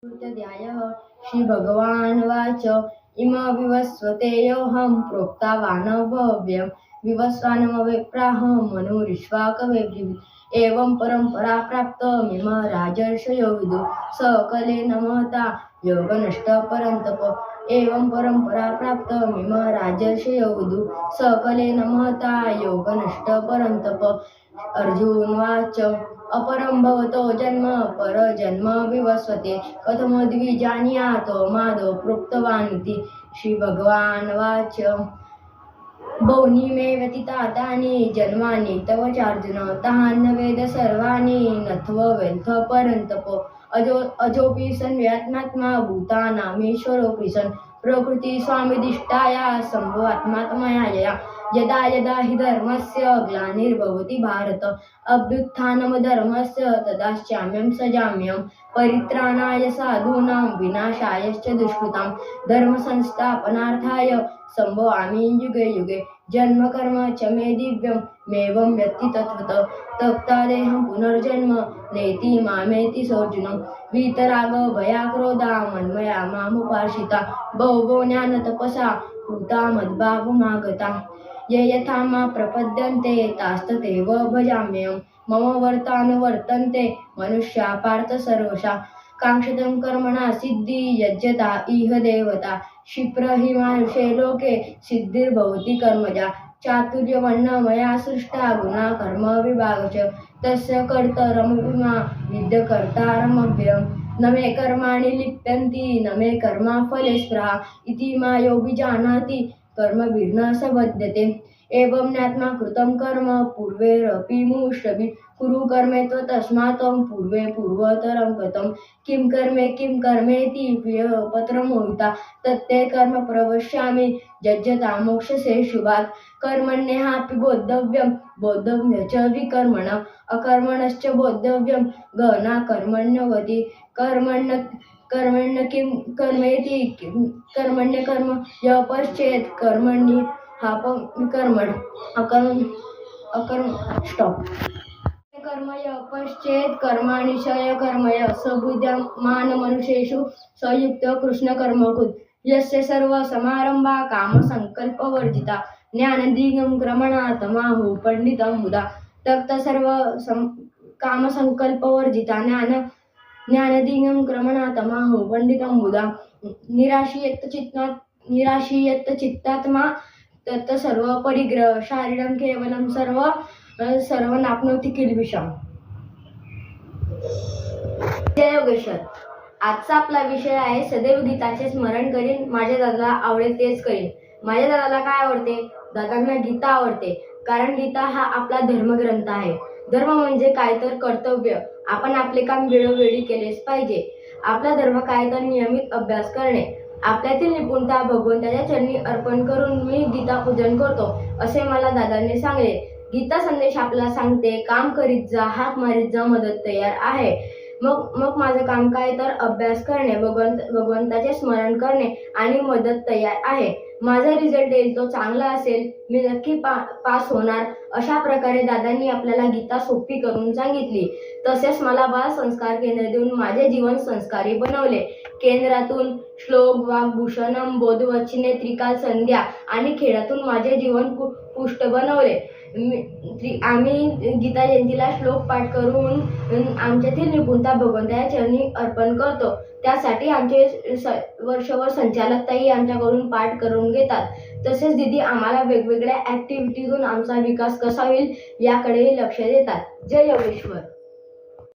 ध्यायः श्रीभगवानुवाच इमं विवस्वते योऽहं प्रोक्तवान् भव्यं विवस्वानमभिप्राह मनुरिक्ष्वाकवे ब्रवीत् एवं परम्परा प्राप्तमिम राजर्षयो विदुः सकलेन महता योगनष्टः परन्तप एवं परम्परा प्राप्तमिम राजर्षयो विदुः सकलेन महता योगनष्टः परन्तप अर्जुनवाच अपरं भवतो जन्म परजन्म विवस्वते कथमद्विजानीयात् मादौ प्रोक्तवानिति श्रीभगवानुवाच बहूनि मे व्यतीतानि जन्मानि तव चार्जुन तान् वेद सर्वाणि नत्ववेत्थ परन्तप अजोऽपि सन्व्यात्मात्मा भूतानामीश्वरोऽपि सन् प्रकृति स्वामिदिष्टाया सम्भवात्मा मया यदा यदा हि धर्मस्य ग्लानिर्भवति भारत अभ्युत्थानमधर्मस्य तदास्याम्यं सजाम्यं परित्राणाय साधूनां विनाशायश्च दुष्कृतां धर्मसंस्थापनार्थाय सम्भवामि युगे युगे जन्म कर्म च मे दिव्यं मेवं व्यक्ति तत्त्वतः तप्तादेहं पुनर्जन्म नेति मामेति सोऽर्जुन वीतराग भयाक्रोधा मन्मया मामुपाश्रिता बहवो ज्ञानतपसा कृता मद्भावमागता ये यथा मा प्रपद्यन्ते तास्तथैव भजाम्यहं मम वर्तानुवर्तन्ते मनुष्या पार्थ सर्वशः काङ्क्षितं कर्मणा सिद्धि यज्जता इह देवता क्षिप्र हि मानुषे लोके सिद्धिर्भवति कर्मजा चातुर्यवण्ण मया सृष्टा गुणा कर्म विभागश्च तस्य कर्तरमपि मा विद्य कर्तारमव्ययम् न मे कर्माणि लिप्यन्ति न मे कर्मफले स्पृहा इति मा योऽभिजानाति कर्मभिर्न स बध्यते एवं ज्ञात्वा कृतं कर्म पूर्वैरपि मुष्टभिः कुरु कर्मेत्व तस्मात् पूर्वे पूर्वतरं कृतं किं कर्मेति प्रियपत्रमोहिता तत्ते कर्म प्रवक्ष्यामि यज्जता मोक्षसे शुभात् कर्मण्येहापि बोद्धव्यं च विकर्मण अकर्मणश्च बोद्धव्यं गहना कर्मण्यवति कर्मण्य किं कर्मेति कर्मण्यकर्म यः पश्चेत् कर्मणि विकर्मण कर्म यः पश्चेत् कर्माणि च कर्मय सबुद्धिमान् मनुष्येषु स युक्तः कृष्णकर्मकृत् यस्य सर्वसमारंभा कामसङ्कल्पवर्जिता ज्ञानदिगं क्रमणातमाहुः पंडितं बुधा तक्त सर्व कामसङ्कल्पवर्जिता ज्ञानदिगं क्रमणातमाहुः पंडितं बुधा निराशीयत चित्तात्मा तत् सर्व परिग्रह शारीरं केवलं सर्वनाप्नोति किल्बिषम्. जय योगेश्वर. आजचा आपला विषय आहे सदैव गीताचे स्मरण करीन, माझ्या दादाला आवडेल तेच करीन. माझ्या दादाला काय आवडते? दादांना गीता आवडते, कारण गीता हा आपला धर्मग्रंथ आहे. धर्म म्हणजे काय तर कर्तव्य. आपण आपले काम वेळोवेळी केलेच पाहिजे. आपला धर्म काय तर नियमित अभ्यास करणे. आपल्यातील निपुणता भगवंताच्या चरणी अर्पण करून मी गीता पूजन करतो असे मला दादांनी सांगले. गीता संदेश आपला सांगते, काम करीत जा, हाक मारीत जा, मदत तयार आहे. मग माझं काम काय तर अभ्यास करणे, भगवंताचे स्मरण करणे आणि मदत तयार आहे. माझा रिझल्ट येईल तो चांगला असेल, मी नक्की पास होणार. अशा प्रकारे दादांनी आपल्याला गीता सोपी करून सांगितली. तसेच मला बाल संस्कार केंद्र देऊन माझे जीवन संस्कारी बनवले. केंद्रातून श्लोक, वाग्भूषणम, बोधवचने, त्रिकाल संध्या आणि खेळातून माझे जीवन पुष्ट बनवले. आम्ही गीता जयंतीला श्लोक पाठ करून आमच्यातील निपुणता भगवंताच्या चरणी अर्पण करतो. त्यासाठी आमचे वर्षभर संचालक ताई आमच्याकडून पाठ करून घेतात. तसेच दीदी आम्हाला वेगवेगळ्या ॲक्टिव्हिटीतून आमचा विकास कसा होईल याकडेही लक्ष देतात. जय योगेश्वर.